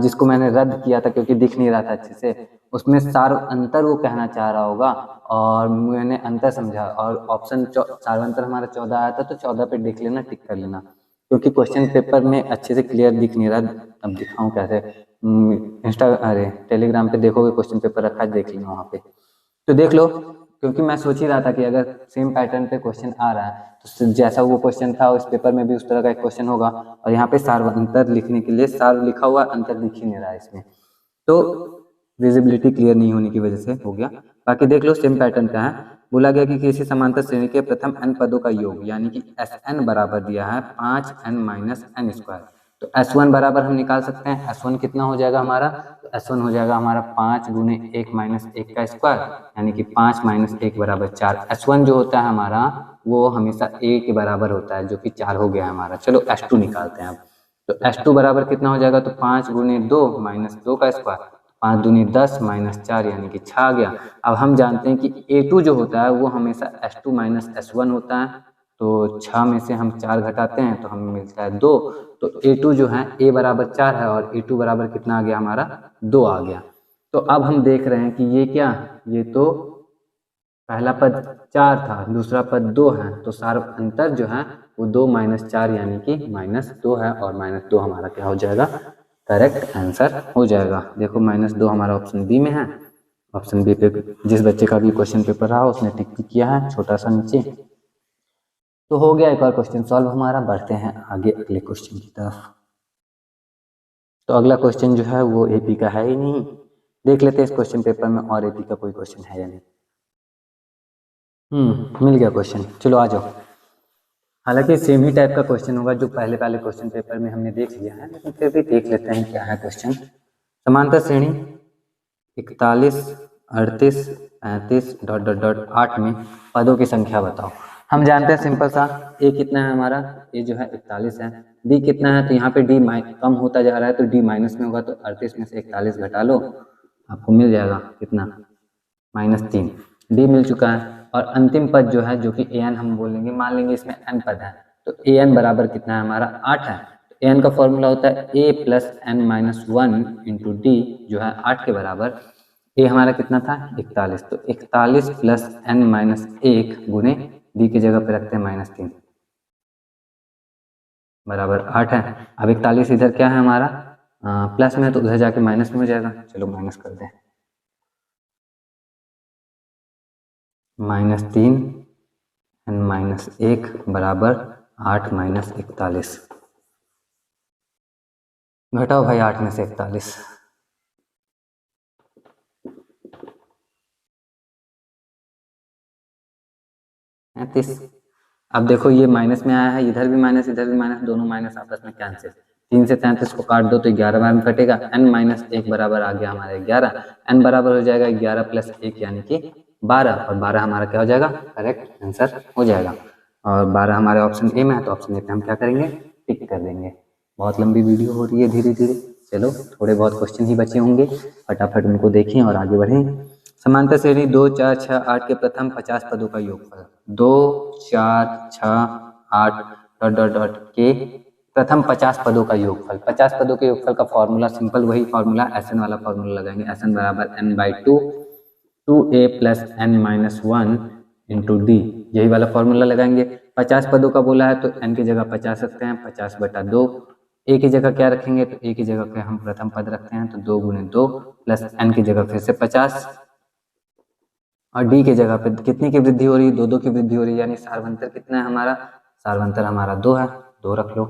जिसको मैंने रद्द किया था क्योंकि दिख नहीं रहा था अच्छे से, उसमें सार्वंतर वो कहना चाह रहा होगा और मैंने अंतर समझा, और ऑप्शन सार्वंतर हमारा 14 आया था तो 14 पे देख लेना, टिक कर लेना, क्योंकि क्वेश्चन पेपर में अच्छे से क्लियर दिख नहीं रहा। अब दिखाऊं कैसे? अरे टेलीग्राम पे देखोगे क्वेश्चन पेपर रखा है, देख लेना वहाँ पे, तो देख लो। क्योंकि मैं सोच ही रहा था कि अगर सेम पैटर्न पे क्वेश्चन आ रहा है तो जैसा वो क्वेश्चन था उस पेपर में भी उस तरह का एक क्वेश्चन होगा, और यहाँ पे सार्वंतर लिखने के लिए सार लिखा हुआ, अंतर दिख ही नहीं रहा है इसमें, तो विजिबिलिटी क्लियर नहीं होने की वजह से हो गया। बाकी देख लो सेम पैटर्न का है। बोला गया कि किसी समांतर श्रेणी के प्रथम n पदों का योग यानी कि Sn बराबर दिया है 5n माइनस n स्क्वायर, तो S1 बराबर हम निकाल सकते हैं। S1 कितना हो जाएगा हमारा? तो S1 हो जाएगा हमारा 5 गुने 1 माइनस 1 का स्क्वायर, यानी कि 5 माइनस 1 बराबर 4। S1 जो होता है हमारा वो हमेशा A के बराबर होता है जो कि 4 हो गया हमारा। चलो S2 निकालते हैं अब। तो S2 बराबर कितना हो जाएगा? तो 5 गुने 2 माइनस 2 का स्क्वायर, 5 दूनी 10 माइनस 4 यानी कि 6 आ गया। अब हम जानते हैं कि A2 जो होता है वो हमेशा S2 माइनस S1 होता है, तो 6 में से हम 4 घटाते हैं तो हमें मिलता है 2, तो A2 जो है A बराबर 4 है और A2 बराबर कितना आ गया हमारा? 2 आ गया। तो अब हम देख रहे हैं कि ये क्या, ये तो पहला पद 4 था, दूसरा पद 2 है, तो सार्वंतर जो है वो 2 माइनस 4 यानी कि -2 है, और -2 हमारा क्या हो जाएगा? करेक्ट आंसर हो जाएगा। देखो -2 हमारा ऑप्शन बी में है। ऑप्शन बी पे जिस बच्चे का भी क्वेश्चन पेपर रहा उसने टिक भी किया है छोटा सा नीचे। तो हो गया एक और क्वेश्चन सॉल्व हमारा। बढ़ते हैं आगे अगले क्वेश्चन की तरफ। तो अगला क्वेश्चन जो है वो एपी का है ही नहीं, देख लेते हैं इस क्वेश्चन पेपर में और एपी का कोई क्वेश्चन है या नहीं। मिल गया क्वेश्चन, चलो आ जाओ। हालांकि सेम ही टाइप का क्वेश्चन होगा जो पहले क्वेश्चन पेपर में हमने देख लिया है, लेकिन फिर भी देख लेते हैं क्या है क्वेश्चन। समांतर श्रेणी 41, 38, 35 ... 8 में पदों की संख्या बताओ। हम जानते हैं सिंपल सा, ए कितना है हमारा? ए जो है 41 है। डी कितना है? तो यहाँ पे डी कम होता जा रहा है तो डी माइनस में होगा, तो 38 में से 41 घटा लो, आपको मिल जाएगा कितना? -3। डी मिल चुका है। और अंतिम पद जो है जो कि ए एन हम बोलेंगे, मान लेंगे इसमें एन पद है, तो ए एन बराबर कितना है हमारा? 8 है। तो ए एन का फॉर्मूला होता है A plus N minus 1 into D जो है 8 के बराबर। ए हमारा कितना था 41, तो 41 प्लस n माइनस 1 गुने डी की जगह पे रखते हैं -3 बराबर 8 है। अब 41 इधर क्या है हमारा प्लस में है, तो उधर जाके माइनस में हो जाएगा। चलो माइनस कर दें, -3 n माइनस 1 बराबर 8 माइनस 41। घटाओ भाई 8 में से 41, 35। अब देखो ये माइनस में आया है, इधर भी माइनस इधर भी माइनस, दोनों माइनस आपस में कैंसिल। 3 से 33 को काट दो तो 11 बार में कटेगा। n माइनस 1 बराबर आ गया हमारे 11, n बराबर हो जाएगा 11 प्लस 1 यानी कि 12, और 12 हमारा क्या हो जाएगा करेक्ट आंसर हो जाएगा। और 12 हमारे ऑप्शन ए में है, तो ऑप्शन ए पे हम क्या करेंगे टिक कर देंगे। बहुत लंबी वीडियो हो रही है धीरे धीरे, चलो थोड़े बहुत क्वेश्चन ही बचे होंगे, फटाफट उनको देखें और आगे बढ़ें। समांतर श्रेणी 2 4 6 8 के प्रथम 50 पदों का योगफल 2 4 6 8 डॉट डॉट डॉट के प्रथम 50 पदों का योगफल। 50 पदों के योगफल का फॉर्मूला सिंपल वही फॉर्मूला एस एन वाला फॉर्मूला लगाएंगे। एस एन बराबर n by 2 2a plus n minus 1 into D, यही वाला फॉर्मूला लगाएंगे। 50 पदों का बोला है तो n की जगह 50 रखते हैं, 50 बटा 2। ए की जगह क्या रखेंगे, तो ए की जगह पे हम प्रथम पद रखते हैं, तो 2 गुणे 2 प्लस n की जगह फिर से 50, और डी की जगह पे कितनी की वृद्धि हो रही है 2 की वृद्धि हो रही है, यानी सार्वंतर कितना है हमारा, सार्वंतर हमारा 2 है, 2 रख लो।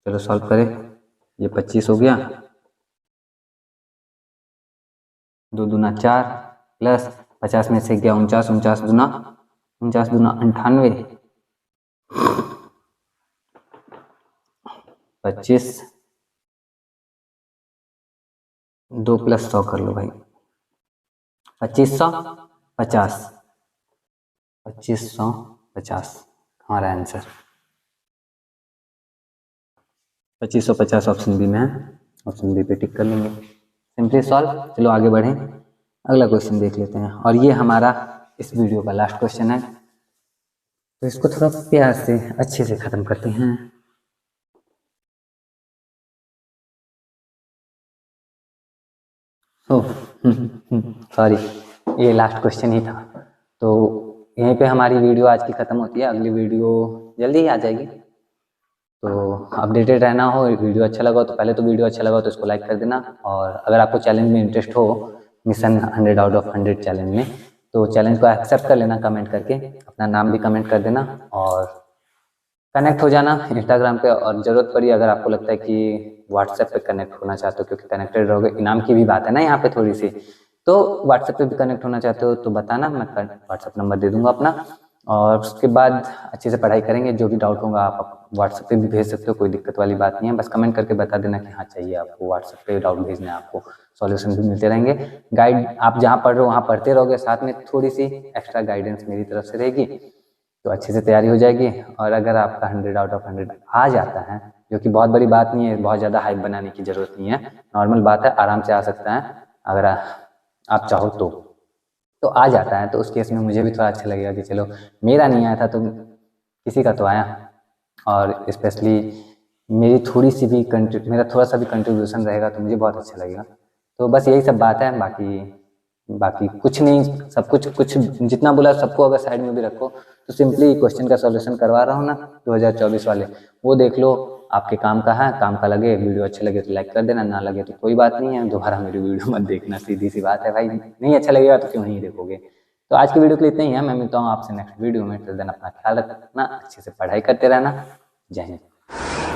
चलो सॉल्व करें, ये 25 हो गया, 2 दूना 4 प्लस 50 में से गया 49, 49 दूना 98, 25 2 प्लस 100 कर लो भाई, 2550, 2550 हमारा आंसर 2550 ऑप्शन बी में है। ऑप्शन बी पे टिक कर लेंगे, सिंपली सॉल्व। चलो आगे बढ़ें, अगला क्वेश्चन देख लेते हैं, और ये हमारा इस वीडियो का लास्ट क्वेश्चन है, तो इसको थोड़ा प्यार से अच्छे से ख़त्म करते हैं। सॉरी, ये लास्ट क्वेश्चन ही था, तो यहीं पे हमारी वीडियो आज की ख़त्म होती है। अगली वीडियो जल्दी ही आ जाएगी, तो अपडेटेड रहना हो। वीडियो अच्छा लगा हो तो पहले तो वीडियो अच्छा लगा हो तो इसको लाइक कर देना, और अगर आपको चैलेंज में इंटरेस्ट हो मिशन 100 आउट ऑफ 100 चैलेंज में, तो चैलेंज को एक्सेप्ट कर लेना कमेंट करके, अपना नाम भी कमेंट कर देना, और कनेक्ट हो जाना इंस्टाग्राम पे। और ज़रूरत पड़ी अगर आपको लगता है कि व्हाट्सएप पे कनेक्ट होना चाहते हो, क्योंकि कनेक्टेड रहोगे, इनाम की भी बात है ना यहाँ पे थोड़ी सी, तो व्हाट्सएप पे भी कनेक्ट होना चाहते हो तो बताना, मैं व्हाट्सएप नंबर दे दूंगा अपना, और उसके बाद अच्छे से पढ़ाई करेंगे। जो भी डाउट होगा आप व्हाट्सएप पे भी भेज सकते हो, कोई दिक्कत वाली बात नहीं है, बस कमेंट करके बता देना कि हाँ चाहिए आपको, व्हाट्सएप पे डाउट भेजना है आपको, सॉल्यूशन भी मिलते रहेंगे। गाइड आप जहाँ पढ़ रहे हो वहाँ पढ़ते रहोगे, साथ में थोड़ी सी एक्स्ट्रा गाइडेंस मेरी तरफ से रहेगी, तो अच्छे से तैयारी हो जाएगी। और अगर आपका 100 आउट ऑफ 100 आ जाता है, जो कि बहुत बड़ी बात नहीं है, बहुत ज़्यादा हाइप बनाने की ज़रूरत नहीं है, नॉर्मल बात है, आराम से आ सकता है अगर आप चाहो तो आ जाता है। तो उस केस में मुझे भी थोड़ा अच्छा लगेगा कि चलो मेरा नहीं आया था तो किसी का तो आया, और स्पेशली मेरी थोड़ी सी भी मेरा थोड़ा सा भी कंट्रीब्यूशन रहेगा तो मुझे बहुत अच्छा लगेगा। तो बस यही सब बात है, बाकी कुछ नहीं, सब कुछ जितना बोला सबको अगर साइड में भी रखो, तो सिंपली क्वेश्चन का सॉल्यूशन करवा रहा हूँ ना 2024 वाले, वो देख लो, आपके काम का है, काम का लगे। वीडियो अच्छे लगे तो लाइक कर देना, ना लगे तो कोई बात नहीं है, दोबारा मेरी वीडियो मत देखना, सीधी सी बात है भाई, नहीं अच्छा लगेगा तो क्यों नहीं देखोगे। तो आज की वीडियो के लिए इतना ही है, मैं मिलता हूँ आपसे नेक्स्ट वीडियो में। टिल देन अपना ख्याल रखना, अच्छे से पढ़ाई करते रहना, जय हिंद।